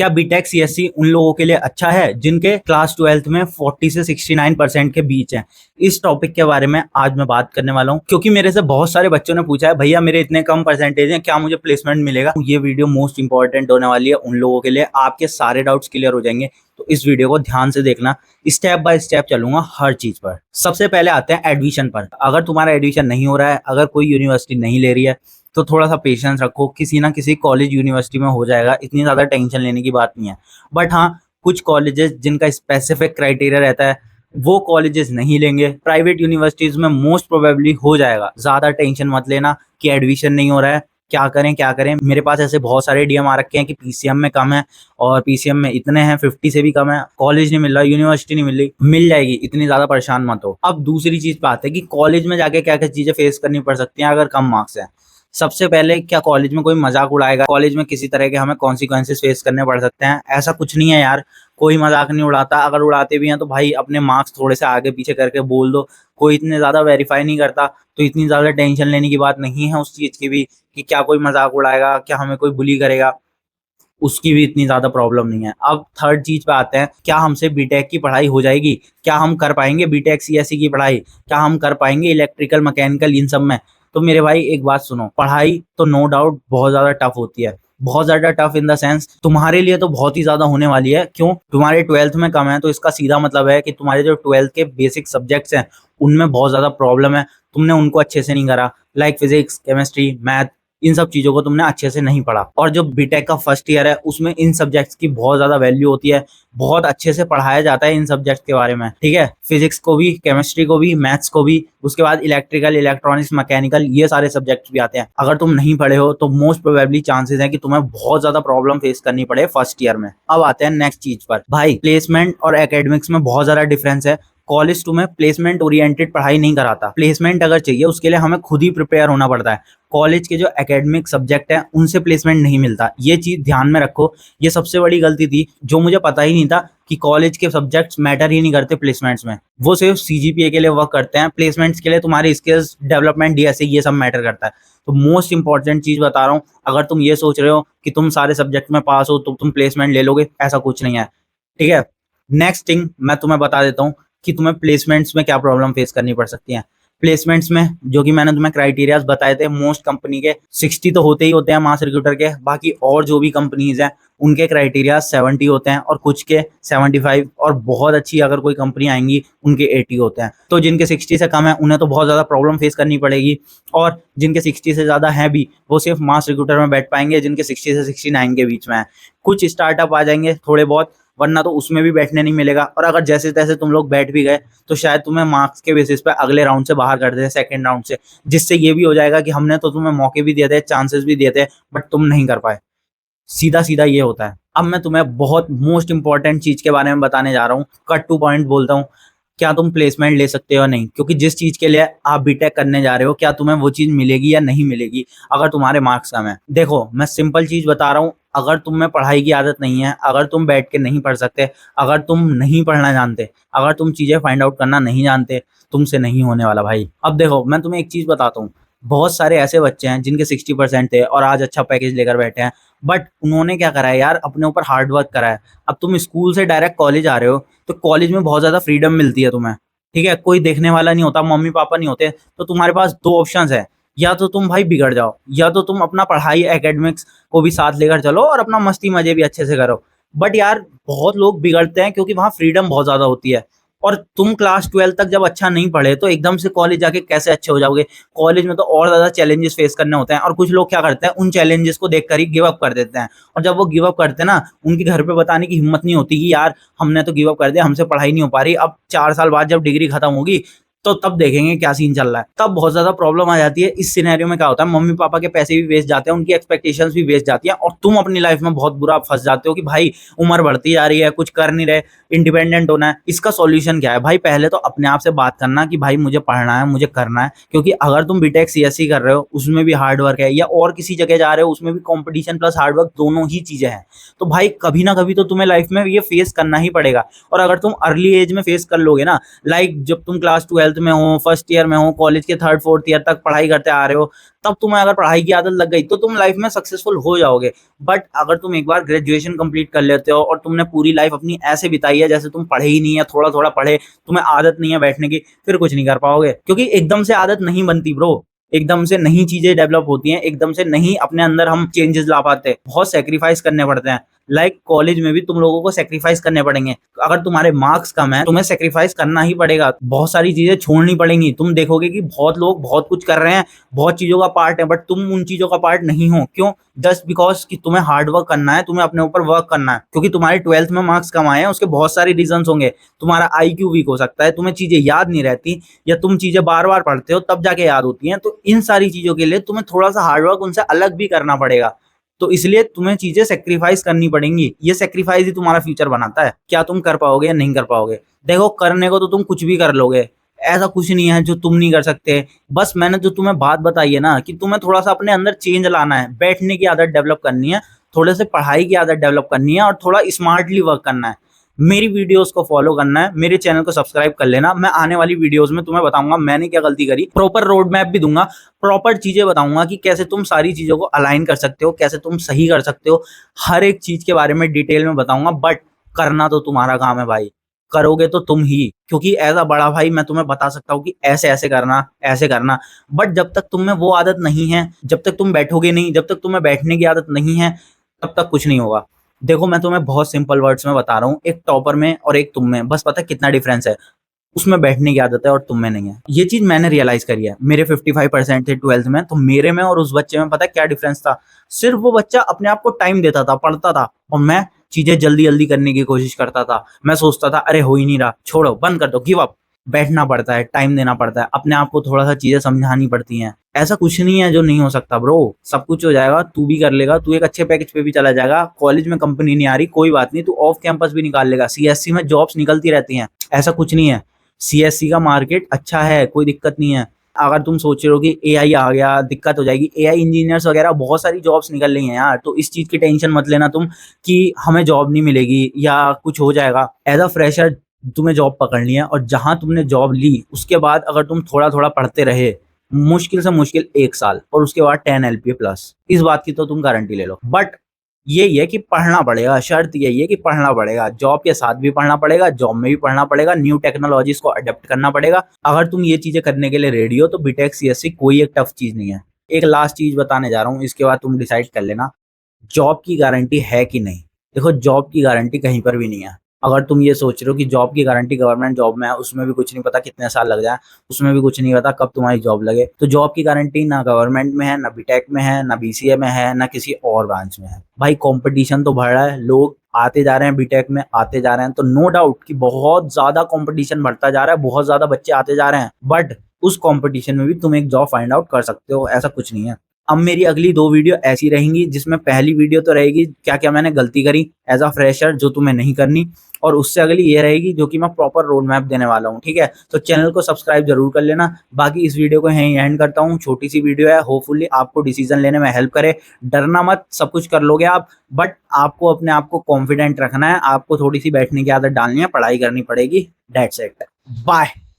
क्या BTech CSC उन लोगों के लिए अच्छा है जिनके क्लास 12th में 40 से 69% के बीच है? इस टॉपिक के बारे में आज मैं बात करने वाला हूं, क्योंकि मेरे से बहुत सारे बच्चों ने पूछा है, भैया मेरे इतने कम परसेंटेज हैं, क्या मुझे प्लेसमेंट मिलेगा? ये वीडियो मोस्ट इंपॉर्टेंट होने वाली है उन लोगों के लिए, आपके सारे डाउट्स क्लियर हो जाएंगे। तो इस वीडियो को ध्यान से देखना, स्टेप बाय स्टेप चलूंगा हर चीज पर। सबसे पहले आते हैं एडमिशन पर। अगर तुम्हारा एडमिशन नहीं हो रहा है, अगर कोई यूनिवर्सिटी नहीं ले रही है, तो थोड़ा सा पेशेंस रखो, किसी ना किसी कॉलेज यूनिवर्सिटी में हो जाएगा, इतनी ज़्यादा टेंशन लेने की बात नहीं है। बट हाँ, कुछ कॉलेजेस जिनका स्पेसिफिक क्राइटेरिया रहता है वो कॉलेजेस नहीं लेंगे। प्राइवेट यूनिवर्सिटीज़ में मोस्ट प्रोबेबली हो जाएगा, ज़्यादा टेंशन मत लेना कि एडमिशन नहीं हो रहा है, क्या करें क्या करें। मेरे पास ऐसे बहुत सारे डीएम आ रखे हैं कि पीसीएम में कम है और पीसीएम में इतने हैं, 50 से भी कम है, कॉलेज नहीं मिल रहा, यूनिवर्सिटी नहीं मिल रही। मिल जाएगी, इतनी ज़्यादा परेशान मत हो। अब दूसरी चीज़ पे आते हैं कि कॉलेज में जाके क्या क्या चीज़ें फेस करनी पड़ सकती हैं अगर कम मार्क्स हैं। सबसे पहले, क्या कॉलेज में कोई मजाक उड़ाएगा? कॉलेज में किसी तरह के हमें कॉन्सिक्वेंसेस फेस करने पड़ सकते हैं? ऐसा कुछ नहीं है यार, कोई मजाक नहीं उड़ाता। अगर उड़ाते भी हैं तो भाई अपने मार्क्स थोड़े से आगे पीछे करके बोल दो, कोई इतने ज़्यादा वेरीफाई नहीं करता, तो इतनी ज़्यादा टेंशन लेने की बात नहीं है उस चीज़ की भी कि क्या कोई मजाक उड़ाएगा, क्या हमें कोई बुली करेगा, उसकी भी इतनी ज़्यादा प्रॉब्लम नहीं है। अब थर्ड चीज़ पे आते हैं, क्या हमसे बीटेक की पढ़ाई हो जाएगी? क्या हम कर पाएंगे बीटेक सीएससी की पढ़ाई? क्या हम कर पाएंगे इलेक्ट्रिकल मैकेनिकल इन सब में? तो मेरे भाई एक बात सुनो, पढ़ाई तो नो डाउट बहुत ज़्यादा टफ होती है, बहुत ज़्यादा टफ इन द सेंस तुम्हारे लिए तो बहुत ही ज़्यादा होने वाली है। क्यों? तुम्हारे 12th में कम है, तो इसका सीधा मतलब है कि तुम्हारे जो 12th के बेसिक सब्जेक्ट्स हैं उनमें बहुत ज़्यादा प्रॉब्लम है, तुमने उनको अच्छे से नहीं करा। लाइक फिजिक्स, केमिस्ट्री, मैथ, इन सब चीज़ों को तुमने अच्छे से नहीं पढ़ा। और जो बीटेक का फर्स्ट ईयर है उसमें इन सब्जेक्ट्स की बहुत ज़्यादा वैल्यू होती है, बहुत अच्छे से पढ़ाया जाता है इन सब्जेक्ट्स के बारे में, ठीक है? फिजिक्स को भी, केमिस्ट्री को भी, मैथ्स को भी, उसके बाद इलेक्ट्रिकल, इलेक्ट्रॉनिक्स, मैकेनिकल, ये सारे सब्जेक्ट्स भी आते हैं। अगर तुम नहीं पढ़े हो तो मोस्ट प्रोबेबली चांसेस है कि तुम्हें बहुत ज़्यादा प्रॉब्लम फेस करनी पड़े फर्स्ट ईयर में। अब आते हैं नेक्स्ट चीज़ पर। भाई प्लेसमेंट और एकेडमिक्स में बहुत ज़्यादा डिफरेंस है। कॉलेज तुम्हें प्लेसमेंट ओरिएंटेड पढ़ाई नहीं कराता। प्लेसमेंट अगर चाहिए उसके लिए हमें खुद ही प्रिपेयर होना पड़ता है। कॉलेज के जो एकेडमिक सब्जेक्ट हैं उनसे प्लेसमेंट नहीं मिलता, ये चीज़ ध्यान में रखो। ये सबसे बड़ी गलती थी, जो मुझे पता ही नहीं था कि कॉलेज के सब्जेक्ट्स मैटर ही नहीं करते प्लेसमेंट्स में, वो सिर्फ सीजीपीए के लिए वर्क करते हैं। प्लेसमेंट्स के लिए तुम्हारी स्किल्स डेवलपमेंट, डीएसए, ये सब मैटर करता है। तो मोस्ट इंपॉर्टेंट चीज़ बता रहा हूँ, अगर तुम ये सोच रहे हो कि तुम सारे सब्जेक्ट में पास हो तो तुम प्लेसमेंट ले लोगे, ऐसा कुछ नहीं है, ठीक है? नेक्स्ट थिंग मैं तुम्हें बता देता हूँ कि तुम्हें प्लेसमेंट्स में क्या प्रॉब्लम फेस करनी पड़ सकती है। प्लेसमेंट्स में जो कि मैंने तुम्हें क्राइटेरियाज बताए थे, मोस्ट कंपनी के 60 तो होते ही होते हैं मास रिक्रूटर के, बाकी और जो भी कंपनीज हैं उनके क्राइटेरिया 70 होते हैं और कुछ के 75, और बहुत अच्छी अगर कोई कंपनी आएंगी उनके 80 होते हैं। तो जिनके 60 से कम है उन्हें तो बहुत ज़्यादा प्रॉब्लम फेस करनी पड़ेगी, और जिनके 60 से ज़्यादा हैं भी वो सिर्फ मास रिक्रूटर में बैठ पाएंगे जिनके 60 से 69 के बीच में है। कुछ स्टार्टअप आ जाएंगे थोड़े बहुत, वरना तो उसमें भी बैठने नहीं मिलेगा। और अगर जैसे तैसे तुम लोग बैठ भी गए तो शायद तुम्हें मार्क्स के बेसिस पे अगले राउंड से बाहर कर देते, सेकंड राउंड से, जिससे ये भी हो जाएगा कि हमने तो तुम्हें मौके भी दिए थे, चांसेस भी दिए थे, बट तुम नहीं कर पाए। सीधा सीधा ये होता है। अब मैं तुम्हें बहुत मोस्ट इंपॉर्टेंट चीज़ के बारे में बताने जा रहा हूँ, कट टू पॉइंट बोलता हूँ। क्या तुम प्लेसमेंट ले सकते हो या नहीं? क्योंकि जिस चीज़ के लिए आप बीटेक करने जा रहे हो, क्या तुम्हें वो चीज़ मिलेगी या नहीं मिलेगी अगर तुम्हारे मार्क्स कम है? देखो, मैं सिंपल चीज़ बता रहा हूँ, अगर तुम में पढ़ाई की आदत नहीं है, अगर तुम बैठ के नहीं पढ़ सकते, अगर तुम नहीं पढ़ना जानते, अगर तुम चीज़ें फाइंड आउट करना नहीं जानते, तुमसे नहीं होने वाला भाई। अब देखो, मैं तुम्हें एक चीज़ बताता हूँ, बहुत सारे ऐसे बच्चे हैं जिनके 60% थे और आज अच्छा पैकेज लेकर बैठे हैं, बट उन्होंने क्या करा है यार, अपने ऊपर हार्ड वर्क करा है। अब तुम स्कूल से डायरेक्ट कॉलेज आ रहे हो, तो कॉलेज में बहुत ज़्यादा फ्रीडम मिलती है तुम्हें, ठीक है? कोई देखने वाला नहीं होता, मम्मी पापा नहीं होते, तो तुम्हारे पास दो ऑप्शंस है, या तो तुम भाई बिगड़ जाओ, या तो तुम अपना पढ़ाई एकेडमिक्स को भी साथ लेकर चलो और अपना मस्ती मजे भी अच्छे से करो। बट यार बहुत लोग बिगड़ते हैं क्योंकि वहाँ फ्रीडम बहुत ज़्यादा होती है, और तुम क्लास 12 तक जब अच्छा नहीं पढ़े तो एकदम से कॉलेज जाके कैसे अच्छे हो जाओगे? कॉलेज में तो और ज़्यादा चैलेंजेस फेस करने होते हैं, और कुछ लोग क्या करते हैं, उन चैलेंजेस को देखकर ही गिव अप कर देते हैं। और जब वो गिव अप करते हैं ना, उनके घर पे बताने की हिम्मत नहीं होती कि यार हमने तो गिव अप कर दिया, हमसे पढ़ाई नहीं हो पा रही, अब 4 साल बाद जब डिग्री खत्म होगी तो तब देखेंगे क्या सीन चल रहा है। तब बहुत ज़्यादा प्रॉब्लम आ जाती है। इस सिनेरियो में क्या होता है, मम्मी पापा के पैसे भी वेस्ट जाते हैं, उनकी एक्सपेक्टेशंस भी वेस्ट जाती हैं, और तुम अपनी लाइफ में बहुत बुरा फंस जाते हो कि भाई उम्र बढ़ती जा रही है, कुछ कर नहीं रहे, इंडिपेंडेंट होना है। इसका सॉल्यूशन क्या है भाई? पहले तो अपने आप से बात करना कि भाई मुझे पढ़ना है, मुझे करना है। क्योंकि अगर तुम बीटेक सीएससी कर रहे हो उसमें भी हार्ड वर्क है, या और किसी जगह जा रहे हो उसमें भी कंपटीशन प्लस हार्ड वर्क दोनों ही चीज़ें हैं, तो भाई कभी ना कभी तो तुम्हें लाइफ में ये फेस करना ही पड़ेगा। और अगर तुम अर्ली एज में फेस कर लोगे ना, लाइक जब तुम क्लास 12 12th में हो, फर्स्ट ईयर में हो, कॉलेज के 3rd 4th ईयर तक पढ़ाई करते आ रहे हो, तब तुम्हें अगर पढ़ाई की आदत लग गई तो तुम लाइफ में सक्सेसफुल हो जाओगे। बट अगर तुम एक बार ग्रेजुएशन कंप्लीट कर लेते हो और तुमने पूरी लाइफ अपनी ऐसे बिताई है जैसे तुम पढ़े ही नहीं है, थोड़ा थोड़ा पढ़े, तुम्हें आदत नहीं है बैठने की, फिर कुछ नहीं कर पाओगे, क्योंकि एकदम से आदत नहीं बनती ब्रो। एकदम से नई चीजें डेवलप होती हैं, एकदम से नहीं अपने अंदर हम चेंजेस ला पाते, बहुत सेक्रीफाइस करने पड़ते हैं। लाइक कॉलेज में भी तुम लोगों को सेक्रीफाइस करने पड़ेंगे। अगर तुम्हारे मार्क्स कम है, तुम्हें सेक्रीफाइस करना ही पड़ेगा, बहुत सारी चीजें छोड़नी पड़ेंगी। तुम देखोगे कि बहुत लोग बहुत कुछ कर रहे हैं, बहुत चीजों का पार्ट है, बट तुम उन चीजों का पार्ट नहीं हो। क्यों? जस्ट बिकॉज कि तुम्हें हार्ड वर्क करना है, तुम्हें अपने ऊपर वर्क करना है, क्योंकि तुम्हारे 12th में मार्क्स कम आए हैं, उसके बहुत सारे रीजंस होंगे। तुम्हारा IQ वीक हो सकता है, तुम्हें चीजें याद नहीं रहती, या तुम चीजें बार बार पढ़ते हो तब जाके याद होती हैं। तो इन सारी चीजों के लिए तुम्हें थोड़ा सा हार्डवर्क उनसे अलग भी करना पड़ेगा। तो इसलिए तुम्हें चीजें सेक्रीफाइस करनी पड़ेंगी। ये सेक्रीफाइस ही तुम्हारा फ्यूचर बनाता है। क्या तुम कर पाओगे या नहीं कर पाओगे? देखो, करने को तो तुम कुछ भी कर लोगे, ऐसा कुछ नहीं है जो तुम नहीं कर सकते। बस मैंने जो तुम्हें बात बताई है ना, कि तुम्हें थोड़ा सा अपने अंदर चेंज लाना है, बैठने की आदत डेवलप करनी है, थोड़े से पढ़ाई की आदत डेवलप करनी है, और थोड़ा स्मार्टली वर्क करना है। मेरी वीडियोस को फॉलो करना है, मेरे चैनल को सब्सक्राइब कर लेना। मैं आने वाली वीडियोस में तुम्हें बताऊंगा मैंने क्या गलती करी, प्रॉपर रोड मैप भी दूंगा, प्रॉपर चीजें बताऊंगा कि कैसे तुम सारी चीजों को अलाइन कर सकते हो, कैसे तुम सही कर सकते हो। हर एक चीज के बारे में डिटेल में बताऊंगा, बट करना तो तुम्हारा काम है भाई, करोगे तो तुम ही। क्योंकि एज अ बड़ा भाई मैं तुम्हें बता सकता हूँ कि ऐसे ऐसे करना, ऐसे करना, बट जब तक तुम में वो आदत नहीं है, जब तक तुम बैठोगे नहीं, जब तक तुम्हें बैठने की आदत नहीं है, तब तक कुछ नहीं होगा। देखो, मैं तुम्हें बहुत सिंपल वर्ड्स में बता रहा हूँ, एक टॉपर में और एक तुम में बस पता है कितना डिफरेंस है। उसमें बैठने की आदत है और तुम में नहीं है। ये चीज मैंने रियलाइज करी है। मेरे 55% थे 12th में, तो मेरे में और उस बच्चे में पता है क्या डिफरेंस था? सिर्फ वो बच्चा अपने आप को टाइम देता था, पढ़ता था, और मैं चीजें जल्दी जल्दी करने की कोशिश करता था। मैं सोचता था अरे हो ही नहीं रहा, छोड़ो, बंद कर दो, गिव अप। बैठना पड़ता है, टाइम देना पड़ता है, अपने आप को थोड़ा सा चीजें समझानी पड़ती हैं। ऐसा कुछ नहीं है जो नहीं हो सकता ब्रो, सब कुछ हो जाएगा, तू भी कर लेगा, तू एक अच्छे पैकेज पे भी चला जाएगा। कॉलेज में कंपनी नहीं आ रही, कोई बात नहीं, तू ऑफ कैंपस भी निकाल लेगा। CSC में जॉब्स निकलती रहती हैं, ऐसा कुछ नहीं है। CSC का मार्केट अच्छा है, कोई दिक्कत नहीं है। अगर तुम सोच रहे हो कि AI आ गया दिक्कत हो जाएगी, AI इंजीनियर्स वगैरह बहुत सारी जॉब्स निकल रही हैं यार, तो इस चीज की टेंशन मत लेना तुम कि हमें जॉब नहीं मिलेगी या कुछ हो जाएगा। एज अ फ्रेशर तुम्हें जॉब पकड़नी है, और जहां तुमने जॉब ली उसके बाद अगर तुम थोड़ा थोड़ा पढ़ते रहे, मुश्किल से मुश्किल 1 साल, और उसके बाद 10 LPA प्लस, इस बात की तो तुम गारंटी ले लो। बट यही है कि पढ़ना पड़ेगा, शर्त यही है कि पढ़ना पड़ेगा, जॉब के साथ भी पढ़ना पड़ेगा, जॉब में भी पढ़ना पड़ेगा, न्यू टेक्नोलॉजीज को अडेप्ट करना पड़ेगा। अगर तुम ये चीजें करने के लिए रेडी हो तो बीटेक CSC कोई एक टफ चीज नहीं है। एक लास्ट चीज बताने जा रहा हूँ, इसके बाद तुम डिसाइड कर लेना, जॉब की गारंटी है कि नहीं। देखो, जॉब की गारंटी कहीं पर भी नहीं है। अगर तुम ये सोच रहे हो कि जॉब की गारंटी गवर्नमेंट जॉब में है, उसमें भी कुछ नहीं पता कितने साल लग जाए, उसमें भी कुछ नहीं पता कब तुम्हारी जॉब लगे, तो जॉब की गारंटी ना गवर्नमेंट में है, ना बीटेक में है, ना BCA में है, ना किसी और ब्रांच में है। भाई कंपटीशन तो बढ़ रहा है, लोग आते जा रहे हैं, बीटेक में आते जा रहे हैं, तो नो डाउट कि बहुत ज्यादा कंपटीशन बढ़ता जा रहा है, बहुत ज्यादा बच्चे आते जा रहे हैं, बट उस कंपटीशन में भी तुम एक जॉब फाइंड आउट कर सकते हो, ऐसा कुछ नहीं है। अब मेरी अगली 2 वीडियो ऐसी रहेंगी, जिसमें पहली वीडियो तो रहेगी क्या क्या मैंने गलती करी एज अ फ्रेशर, जो तुम्हें नहीं करनी, और उससे अगली ये रहेगी जो कि मैं प्रॉपर रोड मैप देने वाला हूँ। ठीक है, तो चैनल को सब्सक्राइब जरूर कर लेना। बाकी इस वीडियो को यहीं एंड करता हूँ, छोटी सी वीडियो है, होपफुली आपको डिसीजन लेने में हेल्प करे। डरना मत, सब कुछ कर लोगे आप, बट आपको अपने आप को कॉन्फिडेंट रखना है, आपको थोड़ी सी बैठने की आदत डालनी है, पढ़ाई करनी पड़ेगी। That's it, bye.